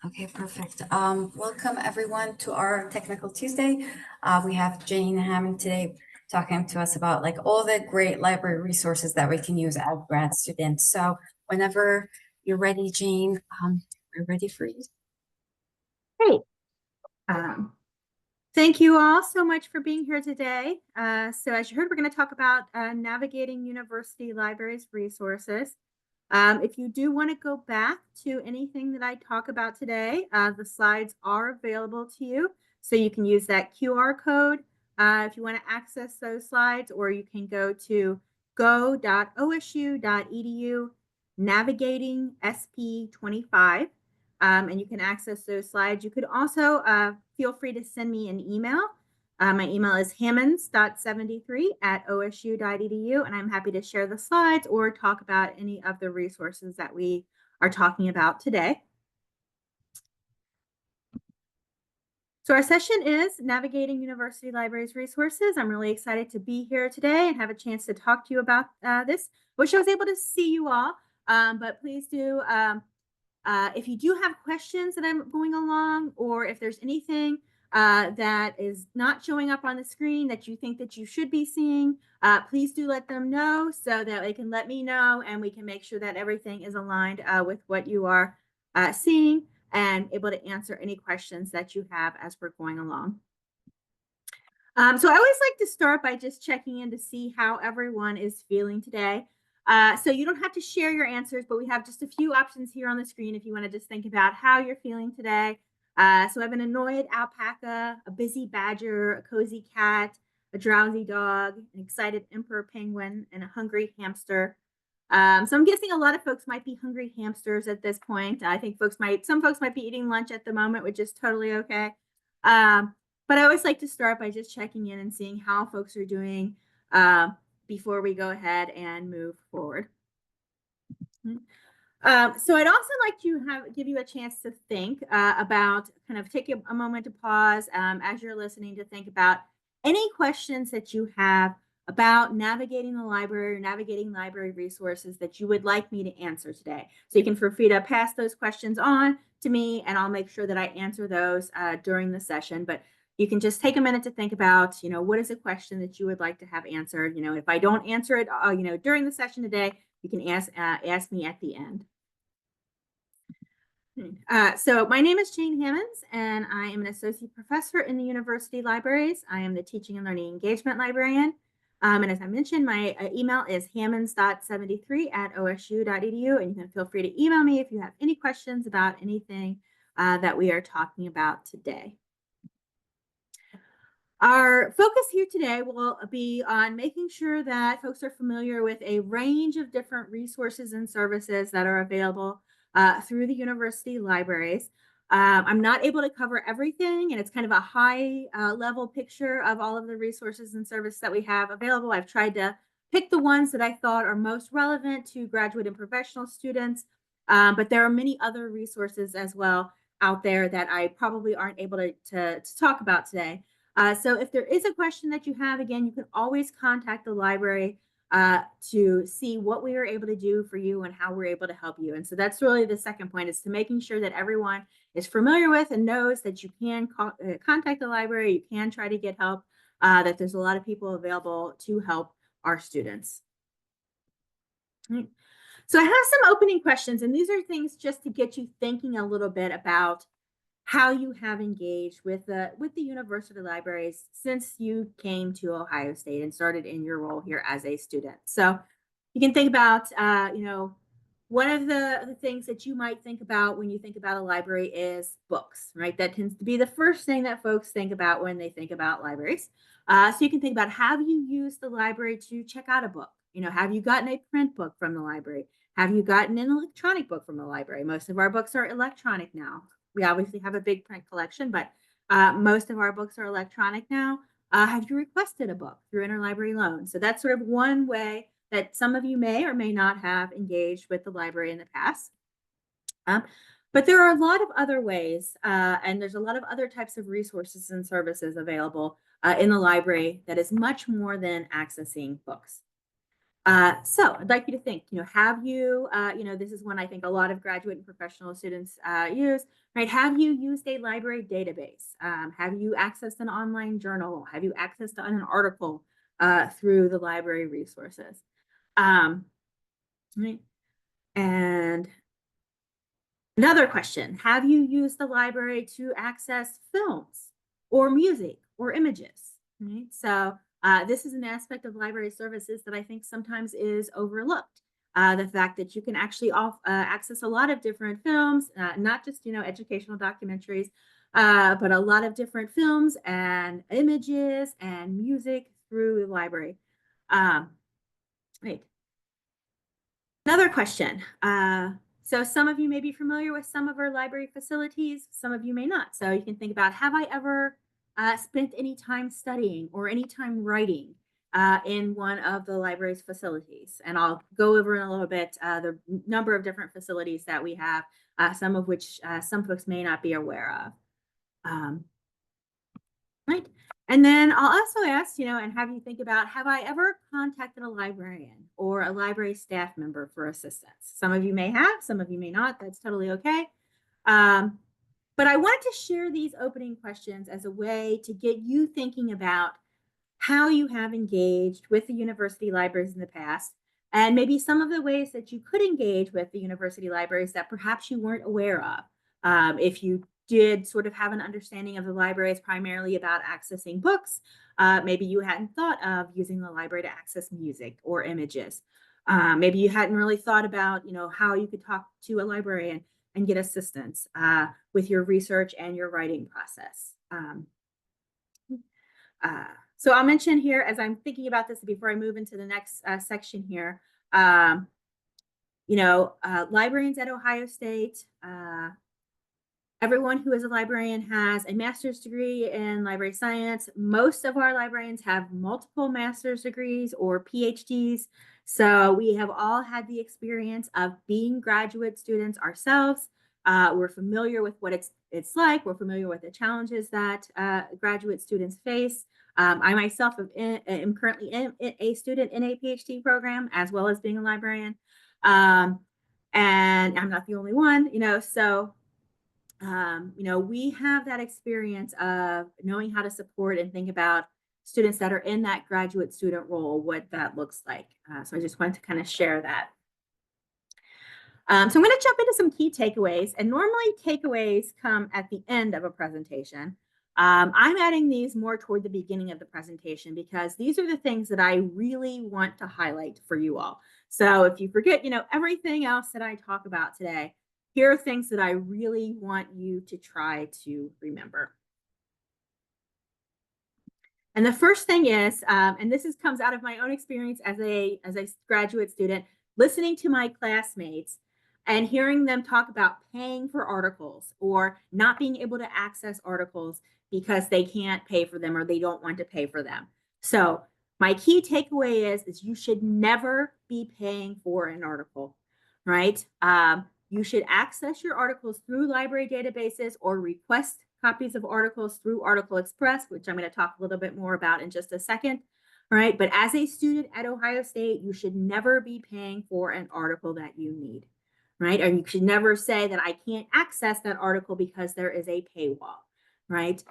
Okay, perfect. Welcome everyone to our Technical Tuesday. We have Jane Hammond today talking to us about like all the great library resources that we can use as grad students. So whenever you're ready, Jane, we're ready for you. Great. Um, Thank you all so much for being here today. So as you heard, we're going to talk about navigating university libraries resources. If you do want to go back to anything that I talk about today, the slides are available to you. So you can use that QR code if you want to access those slides, or you can go to go.osu.edu navigating SP25. And you can access those slides. You could also feel free to send me an email. My email is hammonds.73@osu.edu, and I'm happy to share the slides or talk about any of the resources that we are talking about today. So our session is Navigating University Libraries Resources. I'm really excited to be here today and have a chance to talk to you about this. Wish I was able to see you all, but please do if you do have questions that I'm going along, or if there's anything that is not showing up on the screen that you think that you should be seeing, please do let them know so that they can let me know and we can make sure that everything is aligned with what you are seeing and able to answer any questions that you have as we're going along. So I always like to start by just checking in to see how everyone is feeling today. So you don't have to share your answers, but we have just a few options here on the screen if you want to just think about how you're feeling today. So I have an annoyed alpaca, a busy badger, a cozy cat, a drowsy dog, an excited emperor penguin, and a hungry hamster. So I'm guessing a lot of folks might be hungry hamsters at this point. I think some folks might be eating lunch at the moment, which is totally okay. But I always like to start by just checking in and seeing how folks are doing before we go ahead and move forward. So I'd also like to give you a chance to think about, kind of take a moment to pause as you're listening, to think about any questions that you have about navigating the library or navigating library resources that you would like me to answer today. So you can feel free to pass those questions on to me, and I'll make sure that I answer those during the session. But you can just take a minute to think about, what is a question that you would like to have answered? If I don't answer it, during the session today, you can ask me at the end. So my name is Jane Hammonds, and I am an associate professor in the university libraries. I am the teaching and learning engagement librarian. And as I mentioned, my email is hammonds.73@osu.edu, and you can feel free to email me if you have any questions about anything that we are talking about today. Our focus here today will be on making sure that folks are familiar with a range of different resources and services that are available through the university libraries. I'm not able to cover everything, and it's kind of a high level picture of all of the resources and services that we have available. I've tried to pick the ones that I thought are most relevant to graduate and professional students, but there are many other resources as well out there that I probably aren't able to talk about today. So if there is a question that you have, again, you can always contact the library to see what we are able to do for you and how we're able to help you. And so that's really the second point, is to making sure that everyone is familiar with and knows that you can contact the library, you can try to get help, that there's a lot of people available to help our students. Right. So I have some opening questions, and these are things just to get you thinking a little bit about how you have engaged with the university libraries since you came to Ohio State and started in your role here as a student. So you can think about, one of the things that you might think about when you think about a library is books, right? That tends to be the first thing that folks think about when they think about libraries. So you can think about, have you used the library to check out a book? Have you gotten a print book from the library? Have you gotten an electronic book from the library? Most of our books are electronic now. We obviously have a big print collection, but most of our books are electronic now. Have you requested a book through interlibrary loan? So that's sort of one way that some of you may or may not have engaged with the library in the past. But there are a lot of other ways, and there's a lot of other types of resources and services available in the library that is much more than accessing books. So I'd like you to think, have you, this is one I think a lot of graduate and professional students use, right? Have you used a library database? Have you accessed an online journal? Have you accessed an article through the library resources? Right. And another question, have you used the library to access films or music or images? Right? So this is an aspect of library services that I think sometimes is overlooked. The fact that you can actually access a lot of different films, not just, educational documentaries, but a lot of different films and images and music through the library. Right. Another question. So some of you may be familiar with some of our library facilities, some of you may not. So you can think about, have I ever spent any time studying or any time writing in one of the library's facilities? And I'll go over in a little bit the number of different facilities that we have, some of which some folks may not be aware of. Right. And then I'll also ask, and have you think about, have I ever contacted a librarian or a library staff member for assistance? Some of you may have, some of you may not. That's totally okay. But I wanted to share these opening questions as a way to get you thinking about how you have engaged with the university libraries in the past, and maybe some of the ways that you could engage with the university libraries that perhaps you weren't aware of. If you did sort of have an understanding of the libraries primarily about accessing books, maybe you hadn't thought of using the library to access music or images. Maybe you hadn't really thought about, how you could talk to a librarian and get assistance with your research and your writing process. So I'll mention here, as I'm thinking about this before I move into the next section here, librarians at Ohio State, everyone who is a librarian has a master's degree in library science. Most of our librarians have multiple master's degrees or PhDs. So we have all had the experience of being graduate students ourselves. We're familiar with what it's like. We're familiar with the challenges that graduate students face. I myself am currently a student in a PhD program, as well as being a librarian. And I'm not the only one, so we have that experience of knowing how to support and think about students that are in that graduate student role, what that looks like. So I just wanted to kind of share that. So I'm going to jump into some key takeaways, and normally takeaways come at the end of a presentation. I'm adding these more toward the beginning of the presentation because these are the things that I really want to highlight for you all. So if you forget, everything else that I talk about today, here are things that I really want you to try to remember. And the first thing is, and this comes out of my own experience as a graduate student, listening to my classmates and hearing them talk about paying for articles or not being able to access articles because they can't pay for them or they don't want to pay for them. So my key takeaway is you should never be paying for an article, right? You should access your articles through library databases or request copies of articles through Article Express, which I'm going to talk a little bit more about in just a second. All right. But as a student at Ohio State, you should never be paying for an article that you need, right? Or you should never say that I can't access that article because there is a paywall, right?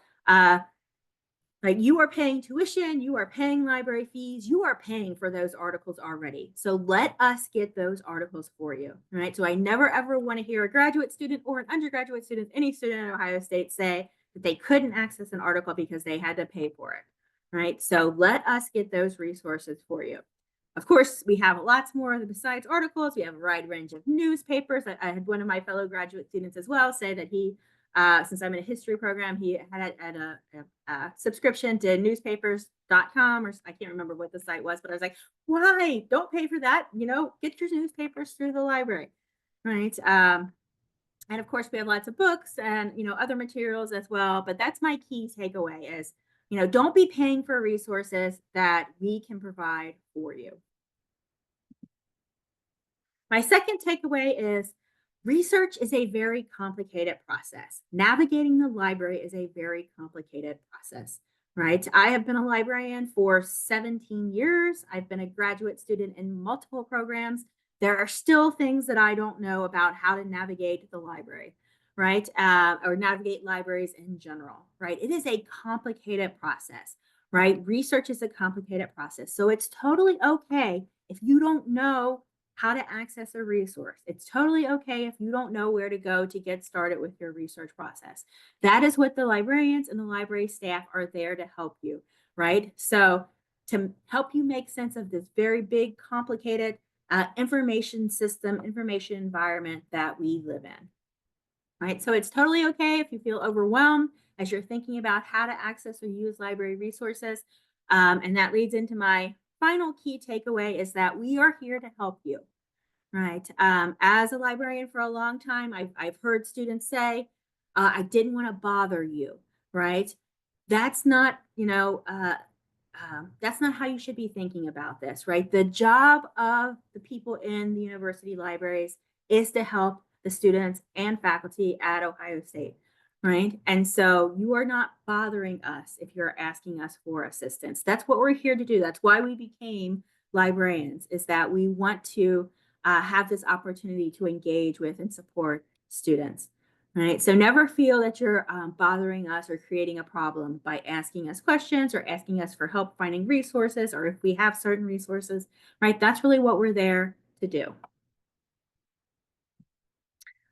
Like you are paying tuition, you are paying library fees, you are paying for those articles already. So let us get those articles for you, right? So I never ever want to hear a graduate student or an undergraduate student, any student at Ohio State say that they couldn't access an article because they had to pay for it, right? So let us get those resources for you. Of course, we have lots more besides articles. We have a wide range of newspapers. I had one of my fellow graduate students as well say that he since I'm in a history program, he had a subscription to newspapers.com, or I can't remember what the site was, but I was like, why? Don't pay for that. Get your newspapers through the library, right? And of course, we have lots of books and, other materials as well. But that's my key takeaway is, don't be paying for resources that we can provide for you. My second takeaway is research is a very complicated process. Navigating the library is a very complicated process. right? I have been a librarian for 17 years. I've been a graduate student in multiple programs. There are still things that I don't know about how to navigate the library, right? Or navigate libraries in general, right? It is a complicated process, right? Research is a complicated process. So it's totally okay if you don't know how to access a resource. It's totally okay if you don't know where to go to get started with your research process. That is what the librarians and the library staff are there to help you, right? So to help you make sense of this very big, complicated information system, information environment that we live in, right? So it's totally okay if you feel overwhelmed as you're thinking about how to access or use library resources. And that leads into my final key takeaway is that we are here to help you, right? As a librarian for a long time, I've heard students say, I didn't want to bother you, right? That's not, that's not how you should be thinking about this, right? The job of the people in the university libraries is to help the students and faculty at Ohio State, right? And so you are not bothering us if you're asking us for assistance. That's what we're here to do. That's why we became librarians, is that we want to have this opportunity to engage with and support students. Right. So never feel that you're bothering us or creating a problem by asking us questions or asking us for help finding resources, or if we have certain resources, right? That's really what we're there to do.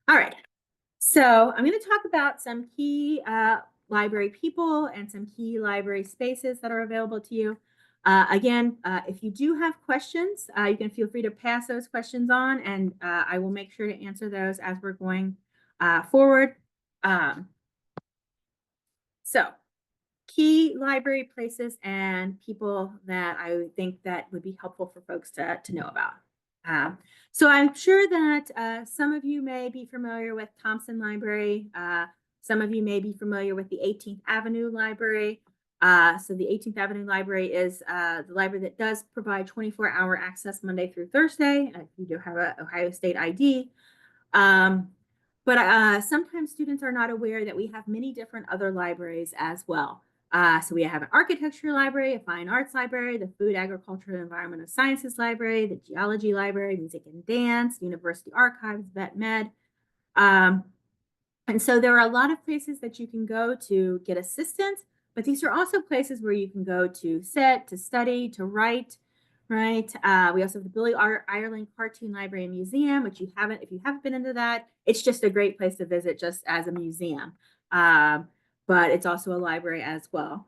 All right. So I'm going to talk about some key library people and some key library spaces that are available to you. Again, if you do have questions, you can feel free to pass those questions on, and I will make sure to answer those as we're going forward. So key library places and people that I think that would be helpful for folks to know about. So I'm sure that some of you may be familiar with Thompson Library. Some of you may be familiar with the 18th Avenue Library. So the 18th Avenue Library is the library that does provide 24-hour access Monday through Thursday. If you do have an Ohio State ID. But sometimes students are not aware that we have many different other libraries as well. So we have an architecture library, a fine arts library, the food, agriculture, and environmental sciences library, the geology library, music and dance, university archives, vet med. And so there are a lot of places that you can go to get assistance, but these are also places where you can go to sit, to study, to write, right? We also have the Billy Ireland Cartoon Library and Museum, which if you haven't been into that, it's just a great place to visit just as a museum. But it's also a library as well.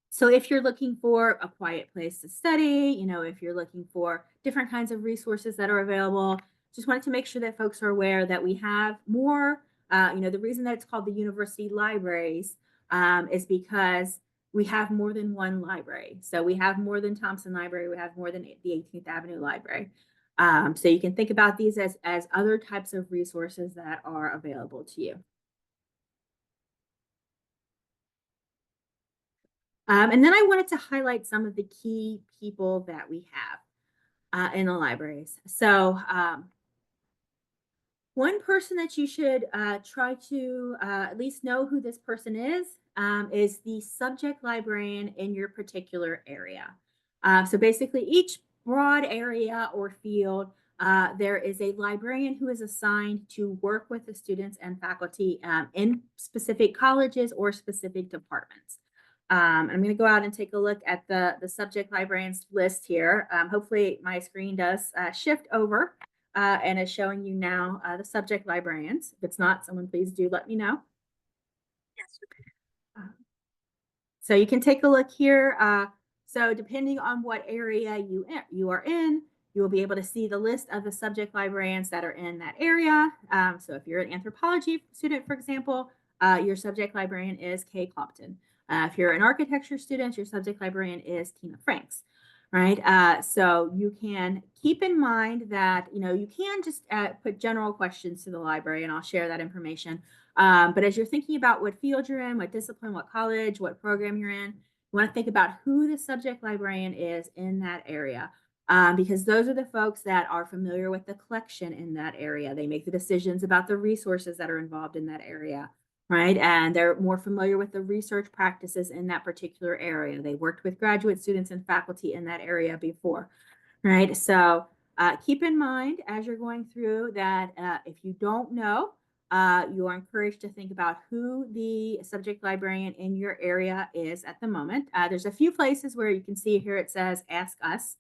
So if you're looking for a quiet place to study, if you're looking for different kinds of resources that are available, just wanted to make sure that folks are aware that we have more, the reason that it's called the university libraries is because we have more than one library. So we have more than Thompson Library, we have more than the 18th Avenue Library. So you can think about these as other types of resources that are available to you. And then I wanted to highlight some of the key people that we have in the libraries. So one person that you should try to at least know who this person is the subject librarian in your particular area. So basically each broad area or field, there is a librarian who is assigned to work with the students and faculty in specific colleges or specific departments. I'm going to go out and take a look at the subject librarians list here. Hopefully my screen does shift over and is showing you now the subject librarians. If it's not, someone please do let me know. Yes. So you can take a look here. So depending on what area you are in, you will be able to see the list of the subject librarians that are in that area. So if you're an anthropology student, for example, your subject librarian is Kay Clopton. If you're an architecture student, your subject librarian is Tina Franks, right? So you can keep in mind that, you can just put general questions to the library, and I'll share that information. But as you're thinking about what field you're in, what discipline, what college, what program you're in, you want to think about who the subject librarian is in that area. Because those are the folks that are familiar with the collection in that area. They make the decisions about the resources that are involved in that area, right? And they're more familiar with the research practices in that particular area. They worked with graduate students and faculty in that area before, right? So keep in mind as you're going through that if you don't know, you are encouraged to think about who the subject librarian in your area is at the moment. There's a few places where you can see here it says ask us.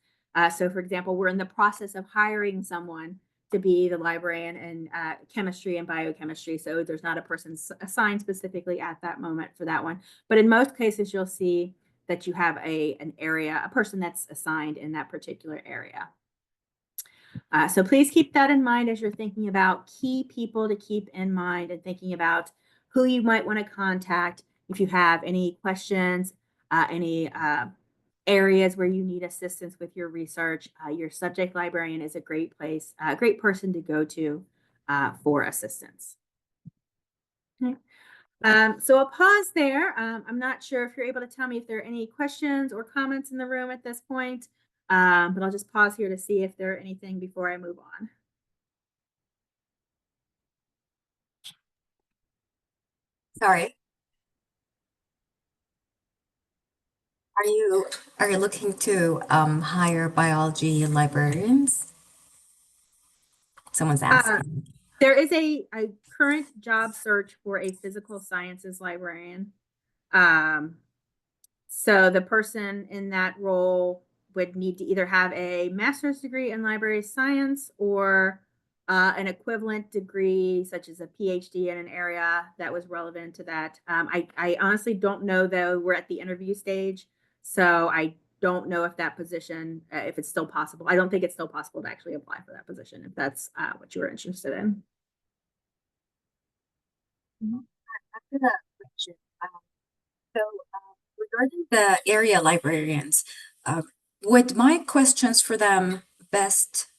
So for example, we're in the process of hiring someone to be the librarian in chemistry and biochemistry. So there's not a person assigned specifically at that moment for that one. But in most cases, you'll see that you have an area, a person that's assigned in that particular area. So please keep that in mind as you're thinking about key people to keep in mind and thinking about who you might want to contact if you have any questions, any areas where you need assistance with your research. Your subject librarian is a great place, a great person to go to for assistance. Okay. So I'll pause there. I'm not sure if you're able to tell me if there are any questions or comments in the room at this point, but I'll just pause here to see if there are anything before I move on. Sorry. Are you looking to hire biology librarians? Someone's asking. There is a current job search for a physical sciences librarian. So the person in that role would need to either have a master's degree in library science or an equivalent degree, such as a PhD in an area that was relevant to that. I honestly don't know, though. We're at the interview stage, so I don't know if that position, if it's still possible. I don't think it's still possible to actually apply for that position, if that's what you were interested in. After that question, so regarding the area librarians, would my questions for them best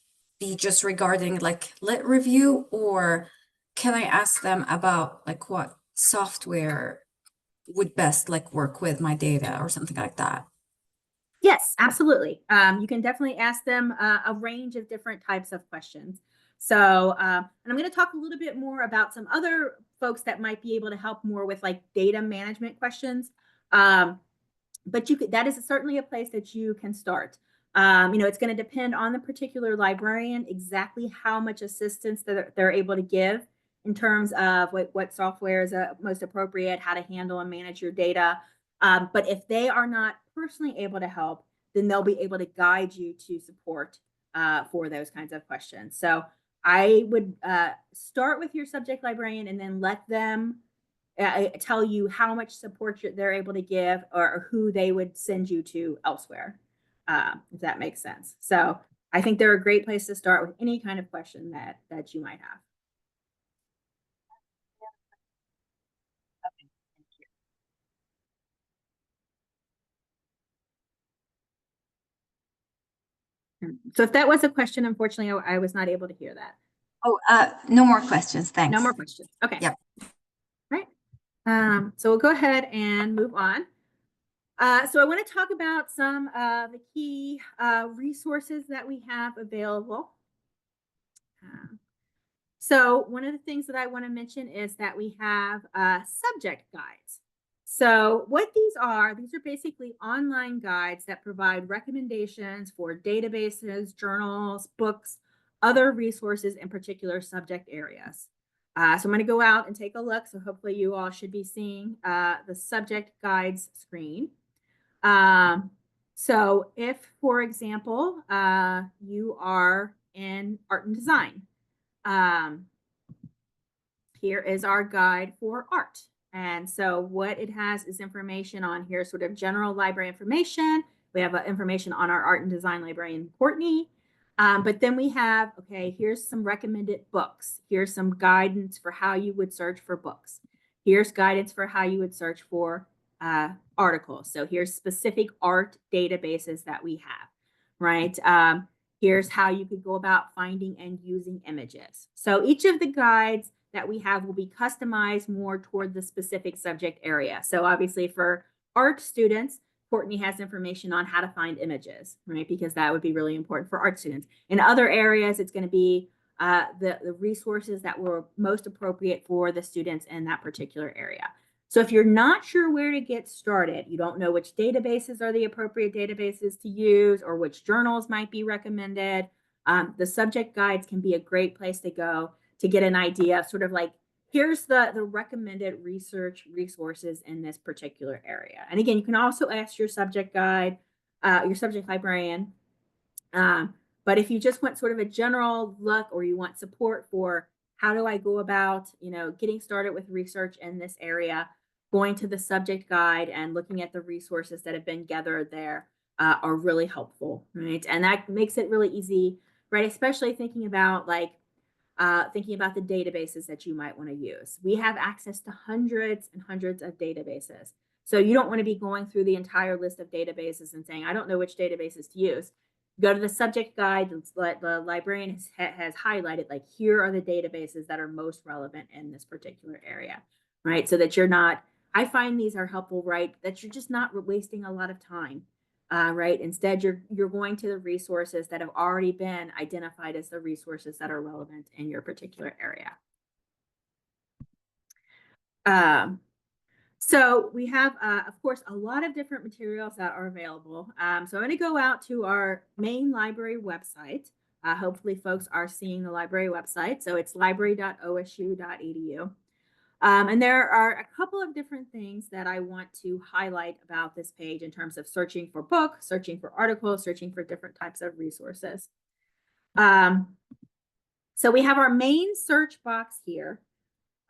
be just regarding like lit review, or can I ask them about like what software would best like work with my data or something like that? Yes, absolutely. You can definitely ask them a range of different types of questions. So, and I'm going to talk a little bit more about some other folks that might be able to help more with like data management questions. But that is certainly a place that you can start. It's going to depend on the particular librarian exactly how much assistance that they're able to give in terms of what software is most appropriate, how to handle and manage your data. But if they are not personally able to help, then they'll be able to guide you to support for those kinds of questions. So I would start with your subject librarian and then let them tell you how much support they're able to give or who they would send you to elsewhere, if that makes sense. So I think they're a great place to start with any kind of question that you might have. So if that was a question, unfortunately, I was not able to hear that. Oh, no more questions. Thanks. No more questions. Okay. Yep. Right. So we'll go ahead and move on. So I want to talk about some of the key resources that we have available. So one of the things that I want to mention is that we have subject guides. So what these are basically online guides that provide recommendations for databases, journals, books, other resources in particular subject areas. So I'm going to go out and take a look. So hopefully you all should be seeing the subject guides screen. So if, for example, you are in art and design, here is our guide for art. And so what it has is information on here, sort of general library information. We have information on our art and design librarian, Courtney. But then we have, okay, here's some recommended books. Here's some guidance for how you would search for books. Here's guidance for how you would search for articles. So here's specific art databases that we have, right? Here's how you could go about finding and using images. So each of the guides that we have will be customized more toward the specific subject area. So obviously for art students, Courtney has information on how to find images, right? Because that would be really important for art students. In other areas, it's going to be the resources that were most appropriate for the students in that particular area. So if you're not sure where to get started, you don't know which databases are the appropriate databases to use or which journals might be recommended, the subject guides can be a great place to go to get an idea of sort of like, here's the recommended research resources in this particular area. And again, you can also ask your subject guide, your subject librarian. But if you just want sort of a general look or you want support for how do I go about, getting started with research in this area, going to the subject guide and looking at the resources that have been gathered there are really helpful, right? And that makes it really easy, right? Especially thinking about the databases that you might want to use. We have access to hundreds and hundreds of databases. So you don't want to be going through the entire list of databases and saying, I don't know which databases to use. Go to the subject guide, the librarian has highlighted, like, here are the databases that are most relevant in this particular area, right? So that you're not, I find these are helpful, right? That you're just not wasting a lot of time, right? Instead, you're going to the resources that have already been identified as the resources that are relevant in your particular area. So we have, of course, a lot of different materials that are available. So I'm going to go out to our main library website. Hopefully folks are seeing the library website. So it's library.osu.edu. And there are a couple of different things that I want to highlight about this page in terms of searching for books, searching for articles, searching for different types of resources. So we have our main search box here.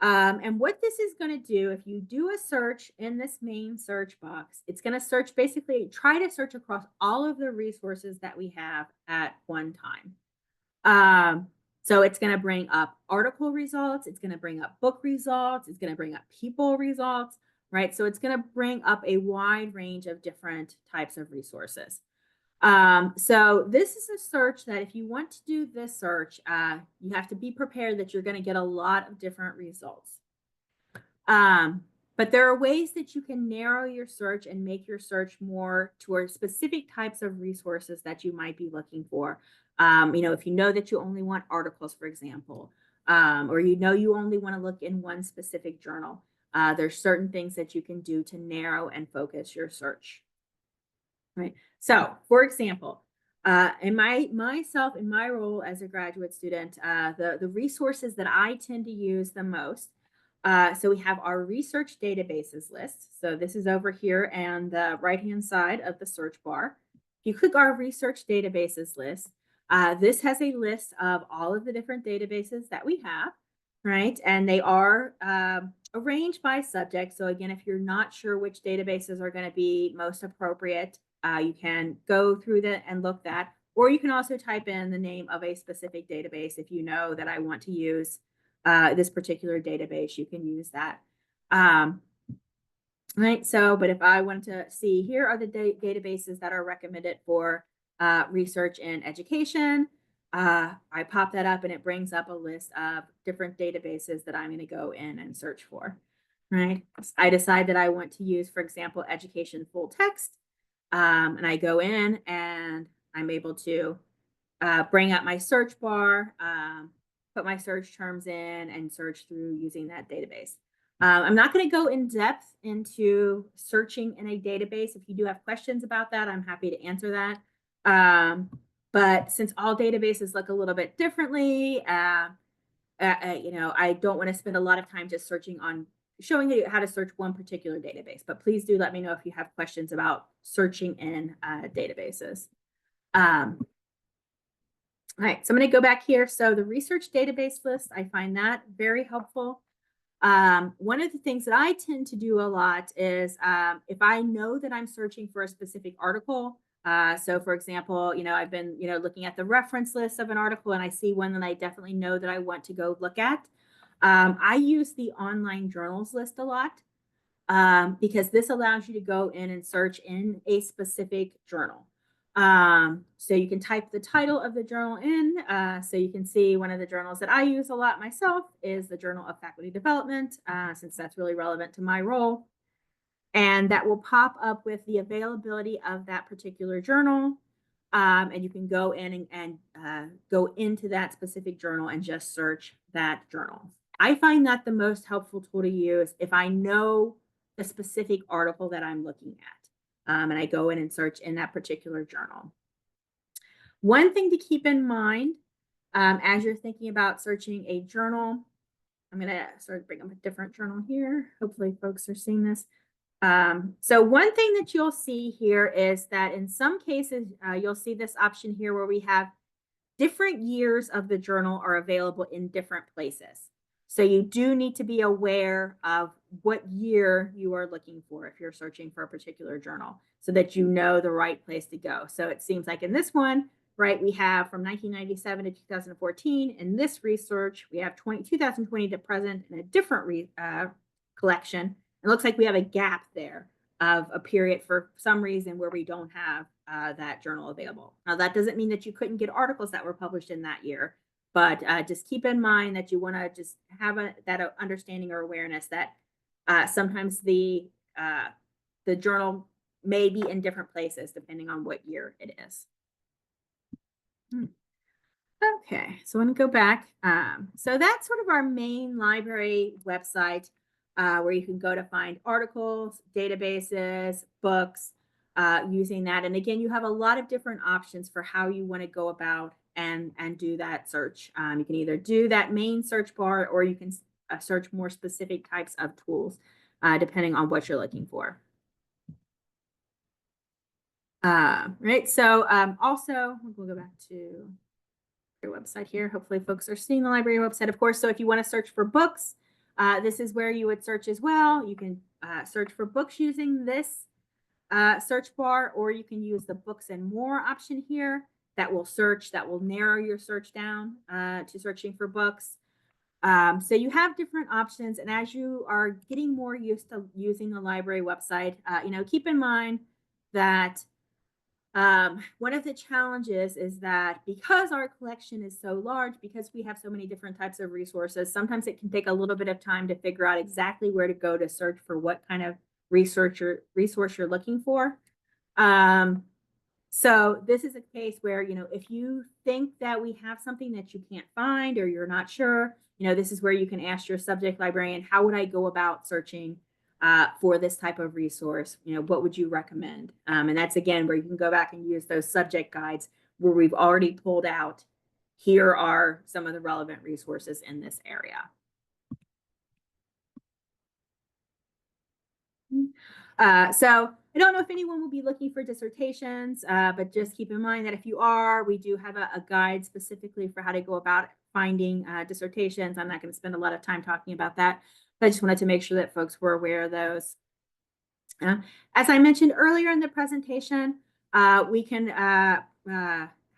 And what this is going to do, if you do a search in this main search box, it's going to search, basically try to search across all of the resources that we have at one time. So it's going to bring up article results, it's going to bring up book results, it's going to bring up people results, right? So it's going to bring up a wide range of different types of resources. So this is a search that if you want to do this search, you have to be prepared that you're going to get a lot of different results. But there are ways that you can narrow your search and make your search more toward specific types of resources that you might be looking for. If you know that you only want articles, for example, or you only want to look in one specific journal, there's certain things that you can do to narrow and focus your search. Right. So, for example, in my role as a graduate student, the resources that I tend to use the most. So we have our research databases list. So this is over here on the right-hand side of the search bar. If you click our research databases list, this has a list of all of the different databases that we have, right? And they are arranged by subject. So again, if you're not sure which databases are going to be most appropriate, you can go through that and look that, or you can also type in the name of a specific database. If you know that I want to use this particular database, you can use that. Right. So, but if I want to see, here are the databases that are recommended for research in education, I pop that up and it brings up a list of different databases that I'm going to go in and search for. Right. I decide that I want to use, for example, education full text. And I go in and I'm able to bring up my search bar, put my search terms in and search through using that database. I'm not going to go in depth into searching in a database. If you do have questions about that, I'm happy to answer that. But since all databases look a little bit differently, I don't want to spend a lot of time just showing you how to search one particular database, but please do let me know if you have questions about searching in databases. All right, so I'm going to go back here. So the research database list, I find that very helpful. One of the things that I tend to do a lot is if I know that I'm searching for a specific article, so for example, I've been, looking at the reference list of an article and I see one that I definitely know that I want to go look at. I use the online journals list a lot because this allows you to go in and search in a specific journal. So you can type the title of the journal in. So you can see one of the journals that I use a lot myself is the Journal of Faculty Development, since that's really relevant to my role. And that will pop up with the availability of that particular journal. And you can go in and go into that specific journal and just search that journal. I find that the most helpful tool to use if I know the specific article that I'm looking at. And I go in and search in that particular journal. One thing to keep in mind as you're thinking about searching a journal, I'm going to sort of bring up a different journal here. Hopefully folks are seeing this. So one thing that you'll see here is that in some cases, you'll see this option here where we have different years of the journal are available in different places. So you do need to be aware of what year you are looking for if you're searching for a particular journal so that you know the right place to go. So it seems like in this one, right, we have from 1997 to 2014. In this research, we have 2020 to present in a different collection. It looks like we have a gap there of a period for some reason where we don't have that journal available. Now, that doesn't mean that you couldn't get articles that were published in that year, but just keep in mind that you want to just have that understanding or awareness that sometimes the journal may be in different places depending on what year it is. Okay, so I'm going to go back. So that's sort of our main library website where you can go to find articles, databases, books, using that. And again, you have a lot of different options for how you want to go about and do that search. You can either do that main search bar or you can search more specific types of tools depending on what you're looking for. Right, so also we'll go back to your website here. Hopefully folks are seeing the library website, of course. So if you want to search for books, this is where you would search as well. You can search for books using this search bar, or you can use the books and more option here that will narrow your search down to searching for books. So you have different options, and as you are getting more used to using the library website, keep in mind that one of the challenges is that because our collection is so large, because we have so many different types of resources, sometimes it can take a little bit of time to figure out exactly where to go to search for what kind of resource you're looking for. So this is a case where, if you think that we have something that you can't find or you're not sure, this is where you can ask your subject librarian, how would I go about searching for this type of resource? What would you recommend? And that's, again, where you can go back and use those subject guides where we've already pulled out, here are some of the relevant resources in this area. So I don't know if anyone will be looking for dissertations, but just keep in mind that if you are, we do have a guide specifically for how to go about finding dissertations. I'm not going to spend a lot of time talking about that, but I just wanted to make sure that folks were aware of those. As I mentioned earlier in the presentation, we can have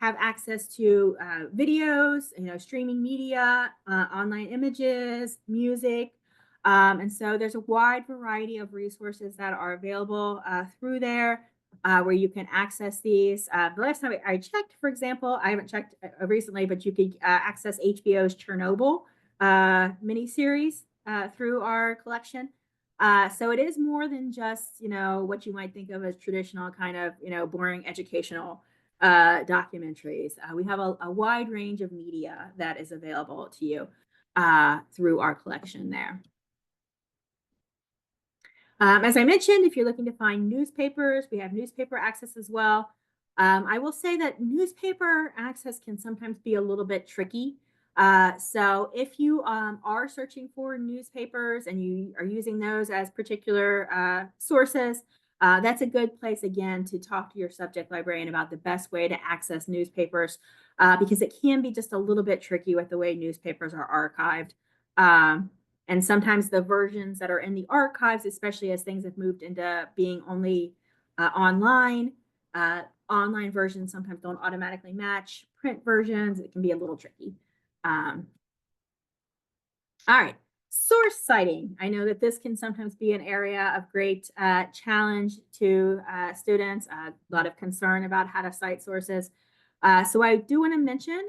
access to videos, streaming media, online images, music. And so there's a wide variety of resources that are available through there where you can access these. The last time I checked, for example, I haven't checked recently, but you could access HBO's Chernobyl miniseries through our collection. So it is more than just, what you might think of as traditional kind of, boring educational documentaries. We have a wide range of media that is available to you through our collection there. As I mentioned, if you're looking to find newspapers, we have newspaper access as well. I will say that newspaper access can sometimes be a little bit tricky. So if you are searching for newspapers and you are using those as particular sources, that's a good place, again, to talk to your subject librarian about the best way to access newspapers because it can be just a little bit tricky with the way newspapers are archived. And sometimes the versions that are in the archives, especially as things have moved into being only online, online versions sometimes don't automatically match print versions. It can be a little tricky. All right, source citing. I know that this can sometimes be an area of great challenge to students, a lot of concern about how to cite sources. So I do want to mention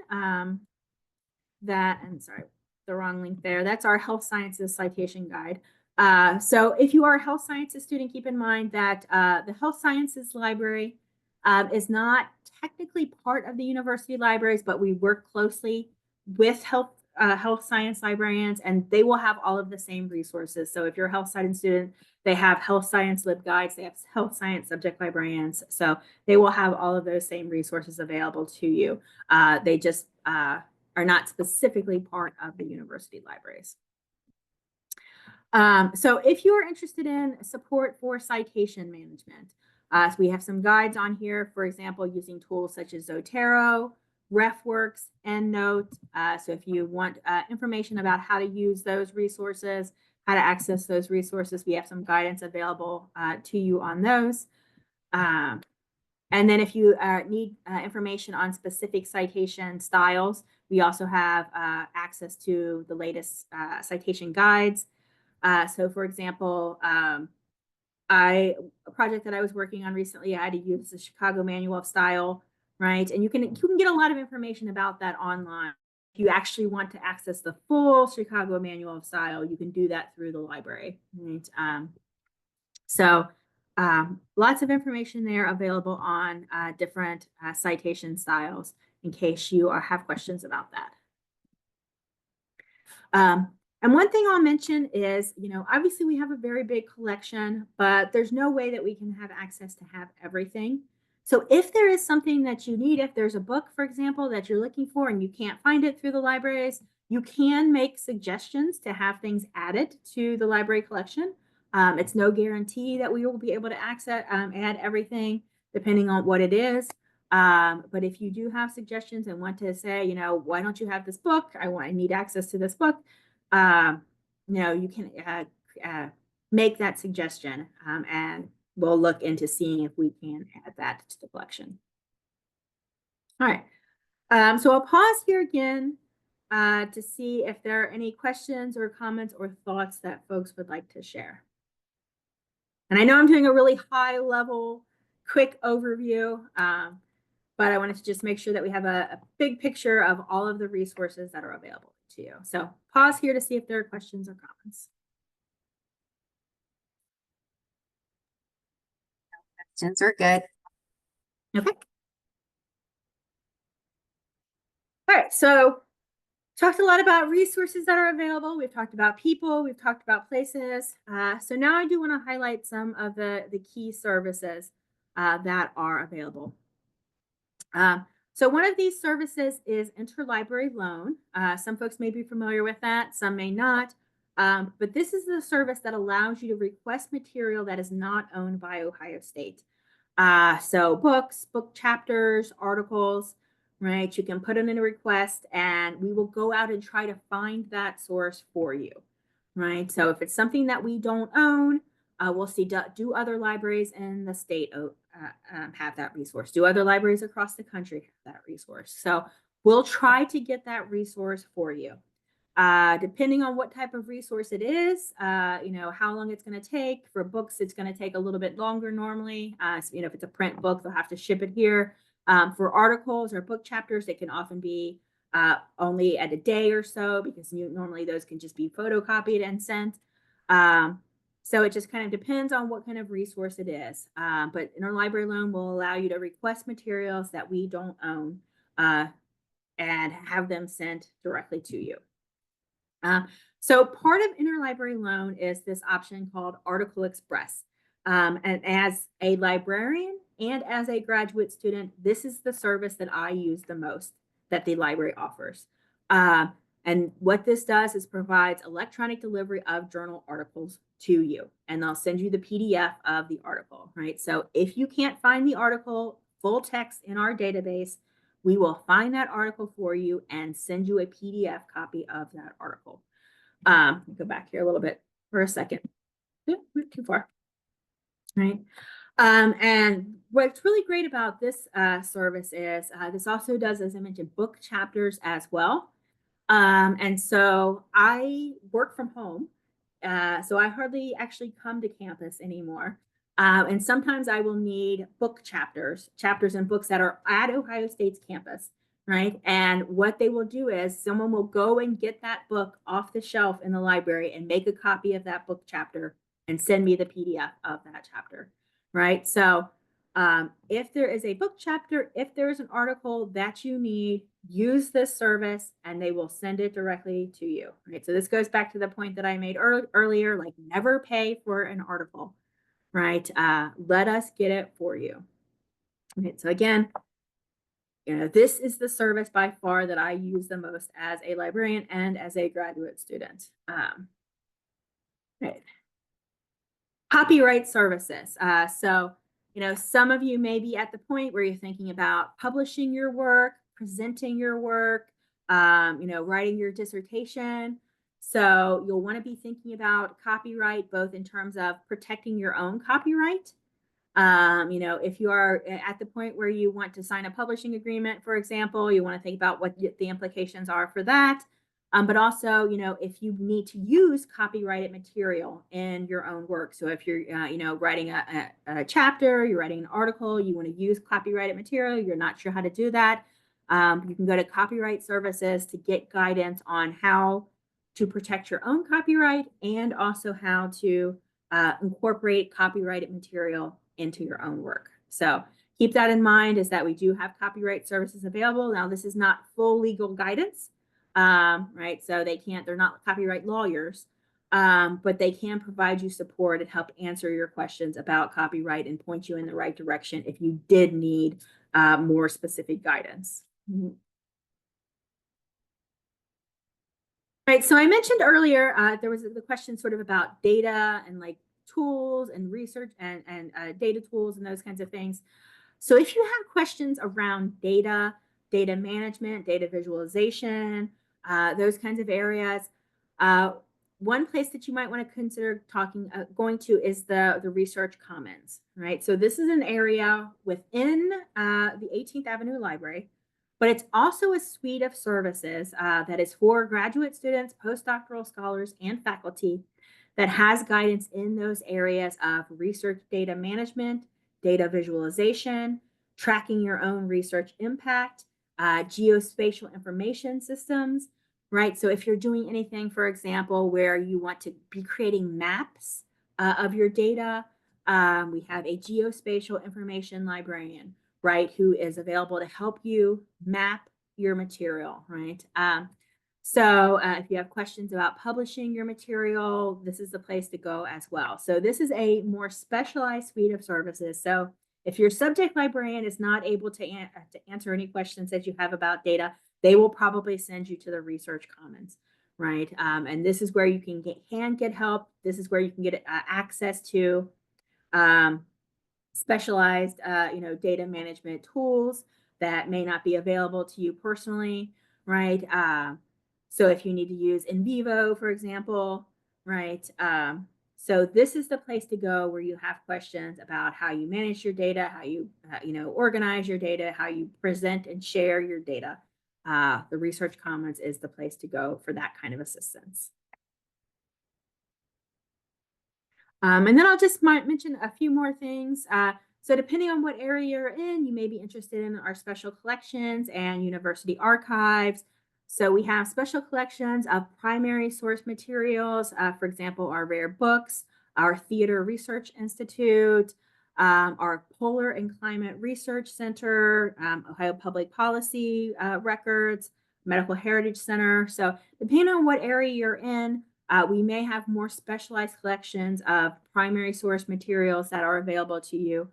that, and sorry, the wrong link there. That's our health sciences citation guide. So if you are a health sciences student, keep in mind that the health sciences library is not technically part of the university libraries, but we work closely with health science librarians, and they will have all of the same resources. So if you're a health science student, they have health science LibGuides, they have health science subject librarians. So they will have all of those same resources available to you. They just are not specifically part of the university libraries. So if you are interested in support for citation management, so we have some guides on here, for example, using tools such as Zotero, RefWorks, EndNote. So if you want information about how to use those resources, how to access those resources, we have some guidance available to you on those. And then if you need information on specific citation styles, we also have access to the latest citation guides. So for example, a project that I was working on recently, I had to use the Chicago Manual of Style, right? And you can get a lot of information about that online. If you actually want to access the full Chicago Manual of Style, you can do that through the library, right? Lots of information there available on different citation styles in case you have questions about that. And one thing I'll mention is, obviously we have a very big collection, but there's no way that we can have access to have everything. So if there is something that you need, if there's a book, for example, that you're looking for and you can't find it through the libraries, you can make suggestions to have things added to the library collection. It's no guarantee that we will be able to access, add everything depending on what it is. But if you do have suggestions and want to say, why don't you have this book? I need access to this book. You can make that suggestion, and we'll look into seeing if we can add that to the collection. All right. So I'll pause here again to see if there are any questions or comments or thoughts that folks would like to share. And I know I'm doing a really high level, quick overview, but I wanted to just make sure that we have a big picture of all of the resources that are available to you. So pause here to see if there are questions or comments. Questions are good. Okay. All right, so talked a lot about resources that are available. We've talked about people, we've talked about places. So now I do want to highlight some of the key services that are available. So one of these services is interlibrary loan. Some folks may be familiar with that, some may not. But this is the service that allows you to request material that is not owned by Ohio State. So books, book chapters, articles, right? You can put in a request and we will go out and try to find that source for you, right? So if it's something that we don't own, we'll see, do other libraries in the state have that resource? Do other libraries across the country have that resource? So we'll try to get that resource for you. Depending on what type of resource it is, how long it's going to take. For books, it's going to take a little bit longer normally. So, if it's a print book, they'll have to ship it here. For articles or book chapters, it can often be only at a day or so because normally those can just be photocopied and sent. So it just kind of depends on what kind of resource it is. But interlibrary loan will allow you to request materials that we don't own and have them sent directly to you. So part of interlibrary loan is this option called Article Express. And as a librarian and as a graduate student, this is the service that I use the most that the library offers. And what this does is provides electronic delivery of journal articles to you, and they'll send you the PDF of the article, right? So if you can't find the article full text in our database, we will find that article for you and send you a PDF copy of that article. Go back here a little bit for a second. Went too far, right? And what's really great about this service is this also does, as I mentioned, book chapters as well. And so I work from home, so I hardly actually come to campus anymore. And sometimes I will need book chapters and books that are at Ohio State's campus, right? And what they will do is someone will go and get that book off the shelf in the library and make a copy of that book chapter and send me the PDF of that chapter, right? So If there is a book chapter, if there is an article that you need, use this service and they will send it directly to you. Right. So this goes back to the point that I made earlier, like never pay for an article, right? Let us get it for you. Right. So again, this is the service by far that I use the most as a librarian and as a graduate student. Right. Copyright services. So, some of you may be at the point where you're thinking about publishing your work, presenting your work, writing your dissertation. So you'll want to be thinking about copyright, both in terms of protecting your own copyright. If you are at the point where you want to sign a publishing agreement, for example, you want to think about what the implications are for that. But also, if you need to use copyrighted material in your own work. So if you're, writing a chapter, you're writing an article, you want to use copyrighted material, you're not sure how to do that. You can go to Copyright Services to get guidance on how to protect your own copyright and also how to incorporate copyrighted material into your own work. So keep that in mind, is that we do have copyright services available. Now, this is not full legal guidance. Right? So they're not copyright lawyers, but they can provide you support and help answer your questions about copyright and point you in the right direction if you did need more specific guidance. Right. So I mentioned earlier, there was the question sort of about data and like tools and research and data tools and those kinds of things. So if you have questions around data management, data visualization, those kinds of areas, one place that you might want to consider going to is the Research Commons, right? So this is an area within the 18th Avenue Library, but it's also a suite of services that is for graduate students, postdoctoral scholars, and faculty that has guidance in those areas of research data management, data visualization, tracking your own research impact, geospatial information systems, right? So if you're doing anything, for example, where you want to be creating maps of your data, we have a geospatial information librarian, right, who is available to help you map your material, right? So if you have questions about publishing your material, this is the place to go as well. So this is a more specialized suite of services. So if your subject librarian is not able to answer any questions that you have about data, they will probably send you to the Research Commons, right? And this is where you can get help. This is where you can get access to specialized, data management tools that may not be available to you personally, right? So if you need to use NVivo, for example, right? So this is the place to go where you have questions about how you manage your data, how you, organize your data, how you present and share your data. The Research Commons is the place to go for that kind of assistance. And then I'll just mention a few more things. So depending on what area you're in, you may be interested in our special collections and university archives. So we have special collections of primary source materials, for example, our rare books, our Theater Research Institute, our Polar and Climate Research Center, Ohio Public Policy records, Medical Heritage Center. So depending on what area you're in, we may have more specialized collections of primary source materials that are available to you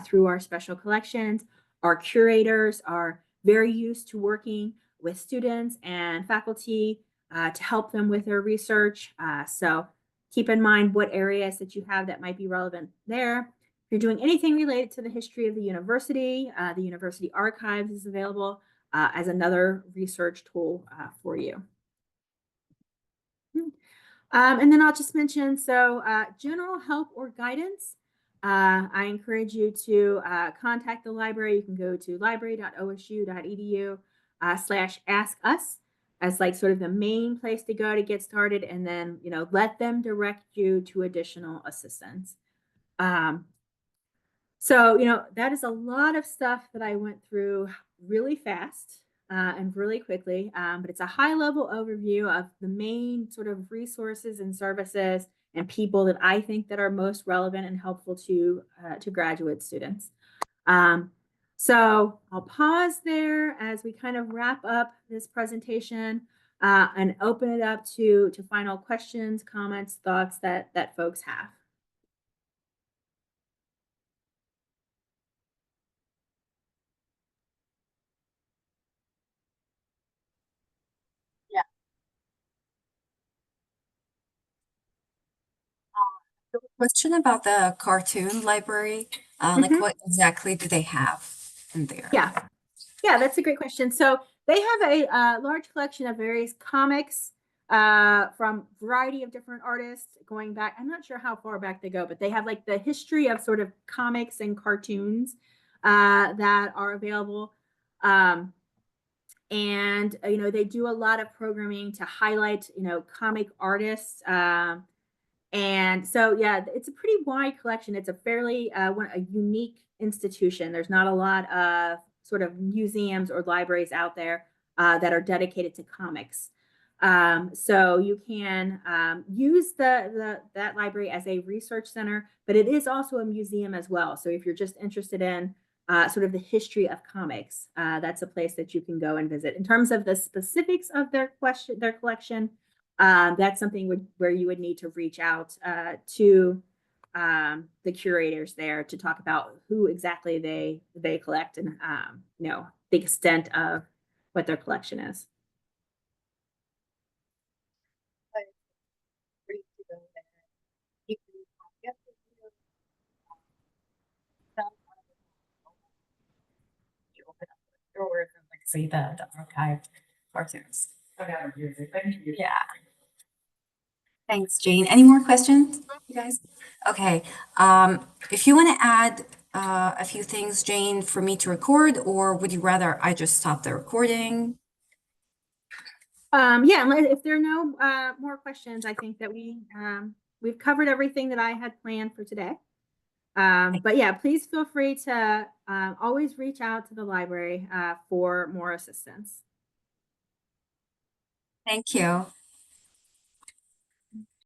through our special collections. Our curators are very used to working with students and faculty to help them with their research. So keep in mind what areas that you have that might be relevant there. If you're doing anything related to the history of the university archives is available as another research tool for you. And then I'll just mention, so general help or guidance, I encourage you to contact the library. You can go to library.osu.edu/ask-us as like sort of the main place to go to get started, and then, let them direct you to additional assistance. So, that is a lot of stuff that I went through really fast and really quickly, but it's a high level overview of the main sort of resources and services and people that I think that are most relevant and helpful to graduate students. So I'll pause there as we kind of wrap up this presentation and open it up to final questions, comments, thoughts that folks have. Question about the cartoon library. Like Mhm. what exactly do they have in there? Yeah. Yeah, that's a great question. So they have a large collection of various comics from a variety of different artists going back. I'm not sure how far back they go, but they have like the history of sort of comics and cartoons that are available. Um, and they do a lot of programming to highlight comic artists. And so, yeah, it's a pretty wide collection. It's a fairly a unique institution. There's not a lot of sort of museums or libraries out there that are dedicated to comics. So you can use that library as a research center, but it is also a museum as well. So if you're just interested in sort of the history of comics, that's a place that you can go and visit. In terms of the specifics of their collection, that's something where you would need to reach out to the curators there to talk about who exactly they collect and the extent of what their collection is. See the archive cartoons. Yeah. Thanks, Jane. Any more questions, you guys? Okay. If you want to add a few things, Jane, for me to record, or would you rather I just stop the recording? Yeah, if there are no more questions, I think that we've covered everything that I had planned for today. But yeah, please feel free to always reach out to the library for more assistance. Thank you.